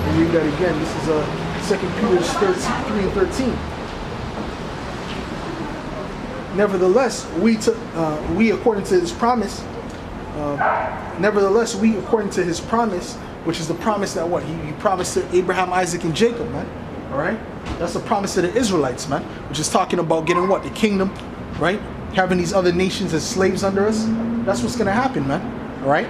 We'll read that again. This is 2 Peter 3 and 13. Nevertheless, we according to his promise, which is the promise that what? He promised to Abraham, Isaac, and Jacob, man. Alright? That's the promise to the Israelites, man. Which is talking about getting what? The kingdom, right? Having these other nations as slaves under us. That's what's going to happen, man. Alright?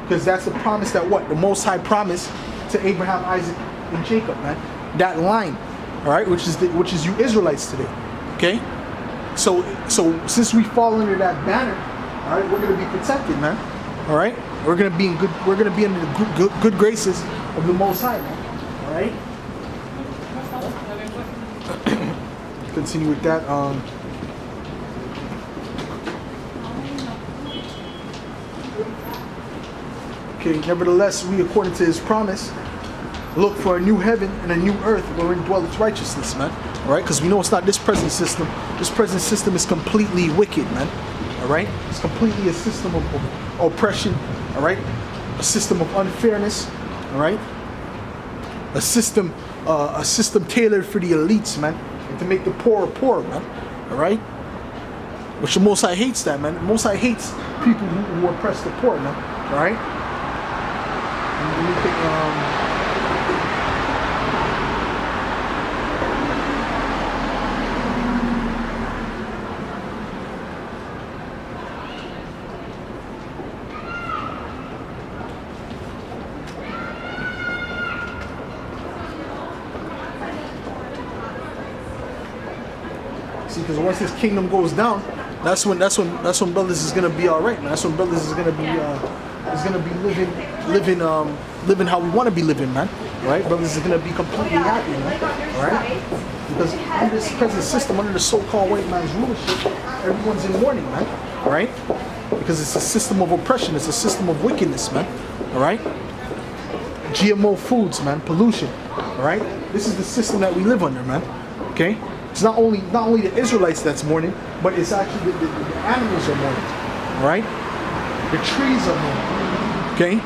Because that's the promise that what? The Most High promised to Abraham, Isaac, and Jacob, man. That line, alright? Which is you Israelites today. Okay? So since we fall under that banner, alright, we're going to be protected, man. Alright? We're going to be under the good graces of the Most High, man. Alright? Continue with that. Okay, nevertheless, we, according to his promise, look for a new heaven and a new earth wherein dwelleth righteousness, man. Alright? Because we know it's not this present system. This present system is completely wicked, man. Alright? It's completely a system of oppression. Alright? A system of unfairness. Alright? A system tailored for the elites, man. And to make the poor poor, man. Alright? Which the Most High hates that, man. The Most High hates people who oppress the poor, man. Alright? And we can, see, because once this kingdom goes down, that's when brothers is gonna be all right, man. That's when brothers is gonna be living how we want to be living, man. Right? Brothers is gonna be completely happy, man. All right? Because under this present system, under the so-called white man's rulership, everyone's in mourning, man. All right? Because it's a system of oppression. It's a system of wickedness, man. All right? GMO foods, man. Pollution. All right? This is the system that we live under, man. Okay? It's not only the Israelites that's mourning, but it's actually the animals are mourning. All right? The trees are mourning. Okay?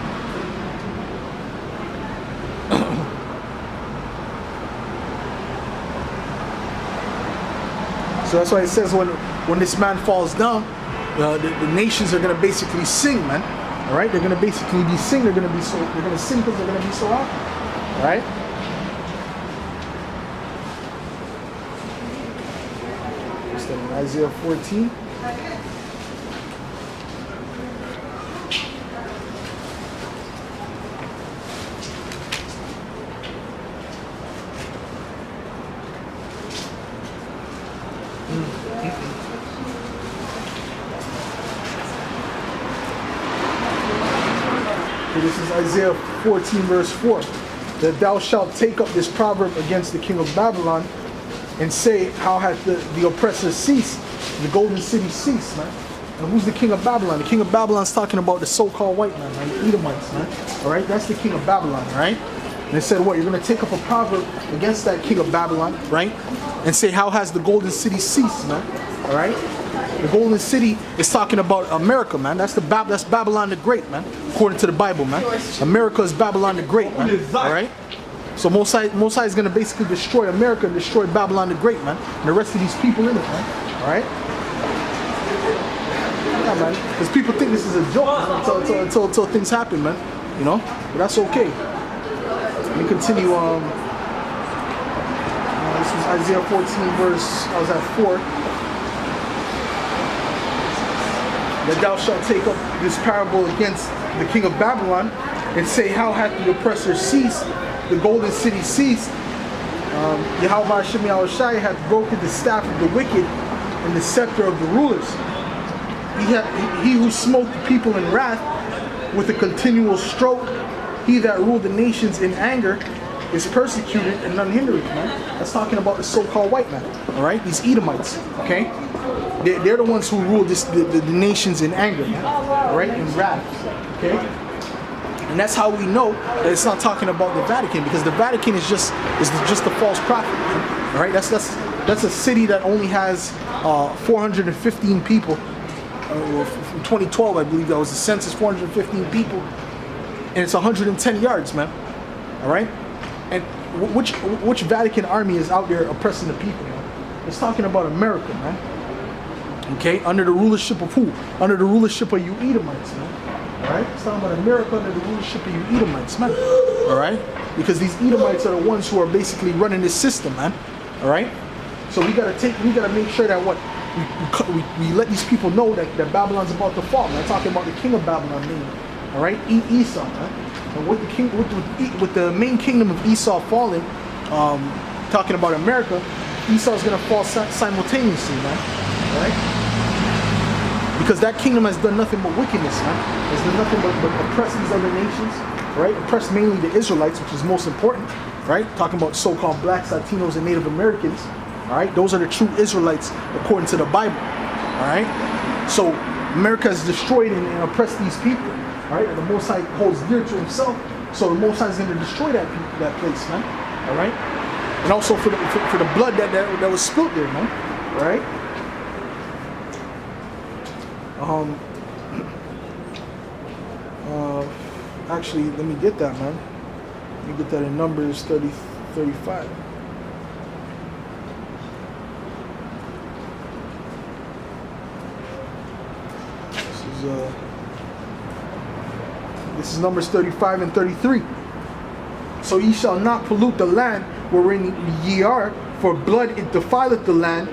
So that's why it says when this man falls down, the nations are gonna basically sing, man. All right? They're gonna basically be sing. They're gonna sing because they're gonna be so happy. All right? Isaiah 14. This is Isaiah 14 verse 4. That thou shalt take up this proverb against the king of Babylon and say, how hath the oppressor ceased, the golden city ceased, man. And who's the king of Babylon? The king of Babylon's talking about the so-called white man, man, the Edomites, man. Alright, that's the king of Babylon, right? And it said what? You're going to take up a proverb against that king of Babylon, right? And say, how has the golden city ceased, man? Alright? The golden city is talking about America, man. That's Babylon the Great, man. According to the Bible, man. America is Babylon the Great, man. Alright? So Mosai is going to basically destroy America and destroy Babylon the Great, man. And the rest of these people in it, man. Alright? Yeah, man. Because people think this is a joke, man, until things happen, man. You know? But that's okay. Let me continue. This was Isaiah 14 verse, I was at 4. That thou shalt take up this parable against the king of Babylon and say, how hath the oppressor ceased, the golden city ceased. Yahweh Hashem Yahushai hath broken the staff of the wicked and the scepter of the rulers. He who smote the people in wrath with a continual stroke, he that ruled the nations in anger, is persecuted and none hindereth, man. That's talking about the so-called white man, all right? These Edomites, okay? They're the ones who rule the nations in anger, man, all right? In wrath, okay? And that's how we know that it's not talking about the Vatican, because the Vatican is just a false prophet, man, all right? That's a city that only has 415 people. From 2012, I believe that was the census, 415 people. and it's 110 yards, man. All right? And which Vatican army is out there oppressing the people, man? It's talking about America, man. Okay? Under the rulership of who? Under the rulership of you Edomites, man. All right? It's talking about America under the rulership of you Edomites, man. All right? Because these Edomites are the ones who are basically running this system, man. All right? So we gotta make sure that what we let these people know that Babylon's about to fall. Man. I'm talking about the king of Babylon, meaning, all right, Esau, man. And with the main kingdom of Esau falling, talking about America, Esau's gonna fall simultaneously, man. All right? Because that kingdom has done nothing but wickedness, man. Has done nothing but oppress these other nations, right? Oppress mainly the Israelites, which is most important, right? Talking about so-called blacks, Latinos, and Native Americans. All right, those are the true Israelites according to the Bible. All right, so America has destroyed and oppressed these people. All right, and the Most High holds dear to Himself, so the Most High is going to destroy that place, man. All right, and also for the blood that was spilled there, man. All right. Actually, let me get that, man. Let me get that in Numbers 35. This is Numbers 35 and 33. So ye shall not pollute the land wherein ye are, for blood it defileth the land,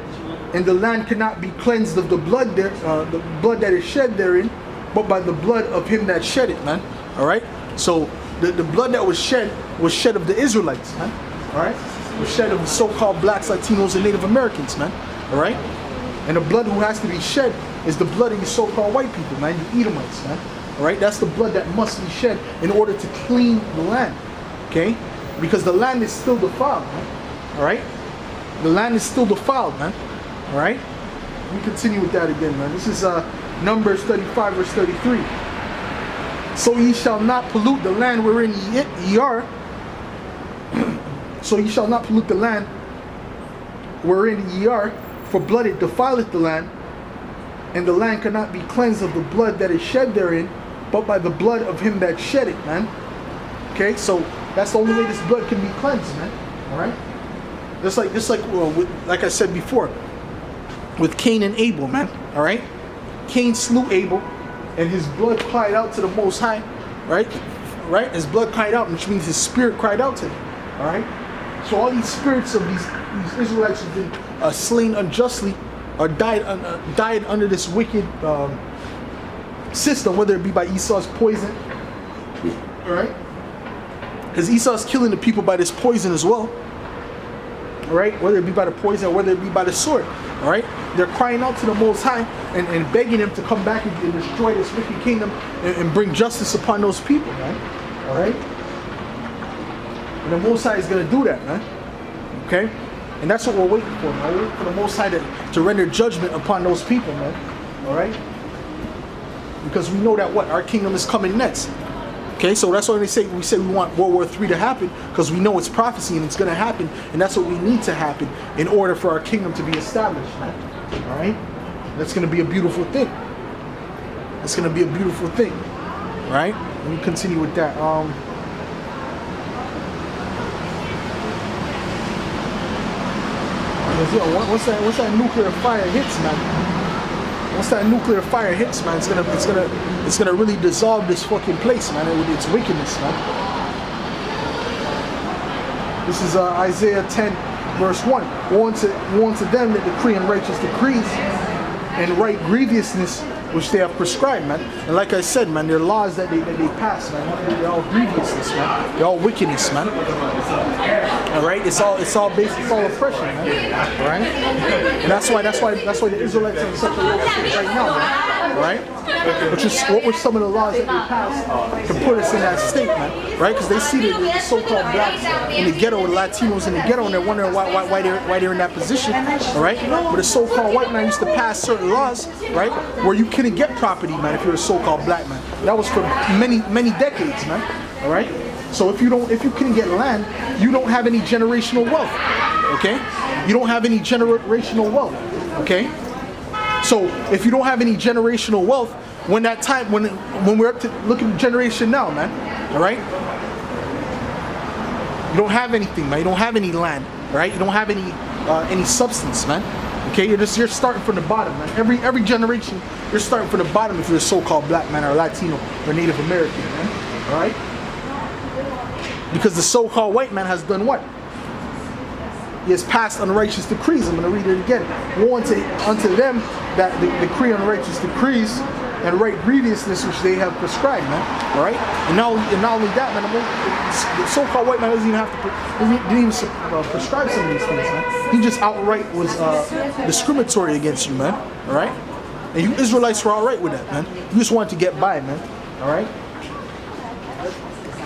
and the land cannot be cleansed of the blood there, the blood that is shed therein, but by the blood of him that shed it, man. All right. So the blood that was shed of the Israelites, man. All right. Was shed of the so-called blacks, Latinos, and Native Americans, man. All right. And the blood who has to be shed is the blood of you so-called white people, man, you Edomites, man. All right, that's the blood that must be shed in order to clean the land, okay? Because the land is still defiled, man. All right, the land is still defiled, man. All right, we continue with that again, man. This is Numbers 35, verse 33. So ye shall not pollute the land wherein ye are. So ye shall not pollute the land wherein ye are, for blood it defileth the land, and the land cannot be cleansed of the blood that is shed therein, but by the blood of him that shed it, man. Okay, so that's the only way this blood can be cleansed, man. All right, just like I said before, with Cain and Abel, man. All right, Cain slew Abel, and his blood cried out to the Most High, right? Right, his blood cried out, which means his spirit cried out to him. All right, so all these spirits of these Israelites have been slain unjustly, or died under this wicked system, whether it be by Esau's poison, all right? Because Esau's killing the people by this poison as well, all right? Whether it be by the poison or whether it be by the sword, all right? They're crying out to the Most High and begging him to come back and destroy this wicked kingdom and bring justice upon those people, man, all right? And the Most High is going to do that, man, okay? And that's what we're waiting for, man. We're waiting for the Most High to render judgment upon those people, man. All right? Because we know that our kingdom is coming next. Okay, so that's why we say we want World War III to happen, because we know it's prophecy and it's going to happen, and that's what we need to happen in order for our kingdom to be established, man. All right? That's going to be a beautiful thing. It's going to be a beautiful thing. All right? Let me continue with that. Once that nuclear fire hits, man. Once that nuclear fire hits, man, it's gonna really dissolve this fucking place, man, with its wickedness, man. This is Isaiah 10, verse 1. Woe unto them that decree unrighteous decrees and right grievousness which they have prescribed, man. And like I said, man, they're laws that they pass, man. They're all grievousness, man. They're all wickedness, man. All right, it's all oppression, man. All right, and that's why the Israelites are in such a low state right now, man. All right, what were some of the laws that they passed to put us in that state, man? Right, because they see the so-called blacks in the ghetto, the Latinos in the ghetto, and they're wondering why they're in that position. All right, but the so-called white man used to pass certain laws, right, where you couldn't get property, man, if you're a so-called black man. That was for many decades, man. All right. So if you couldn't get land, you don't have any generational wealth, okay? You don't have any generational wealth, okay? So if you don't have any generational wealth, when we're up to look at the generation now, man, All right? You don't have anything, man. You don't have any land, all right? You don't have any substance, man. Okay, you're starting from the bottom, man. Every generation, you're starting from the bottom if you're a so-called black man or Latino or Native American, man. All right? Because the so-called white man has done what? He has passed unrighteous decrees. I'm going to read it again. Woe unto them that decree unrighteous decrees and right grievousness which they have prescribed, man. All right, and not only that, man. The so-called white man doesn't even have to prescribe some of these things, man. He just outright was discriminatory against you, man. All right, and you Israelites were all right with that, man. You just wanted to get by, man. All right.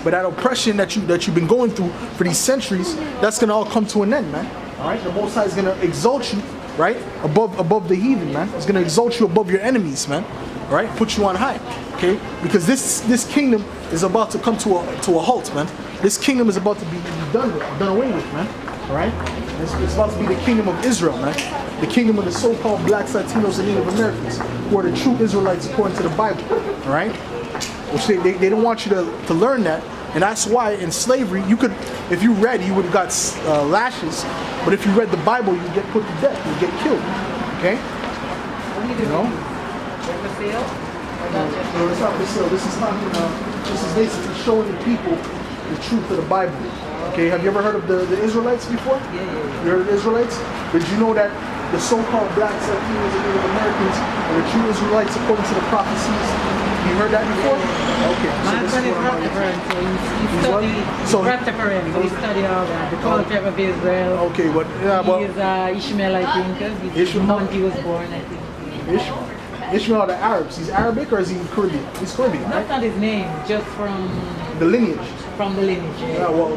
But that oppression that you've been going through for these centuries, that's gonna all come to an end, man. All right, the Most High is gonna exalt you, right, above the heathen, man. It's gonna exalt you above your enemies, man. All right, put you on high, okay? Because this kingdom is about to come to a halt, man. This kingdom is about to be done away with, man. All right, it's about to be the kingdom of Israel, man. The kingdom of the so-called blacks, Latinos, and Native Americans, who are the true Israelites according to the Bible. All right, which they don't want you to learn that. And that's why in slavery, you could, if you read, you would have got lashes. But if you read the Bible, you get put to death. You get killed. Okay? You know? No, it's not for sale. This is basically showing the people the truth of the Bible. Okay? Have you ever heard of the Israelites before? Yeah. You heard of the Israelites? Did you know that the so-called blacks, Latinos, and Native Americans are the true Israelites according to the prophecies? You heard that before? Okay. My son is Rastafarian, so he studied all that, the culture of Israel. Okay, but he is Ishmael, I think. He's the month he was born, I think. Ishmael are the Arabs. He's Arabic or is he Caribbean? He's Caribbean, right? That's not his name, just from The lineage. From the lineage. Yeah, well,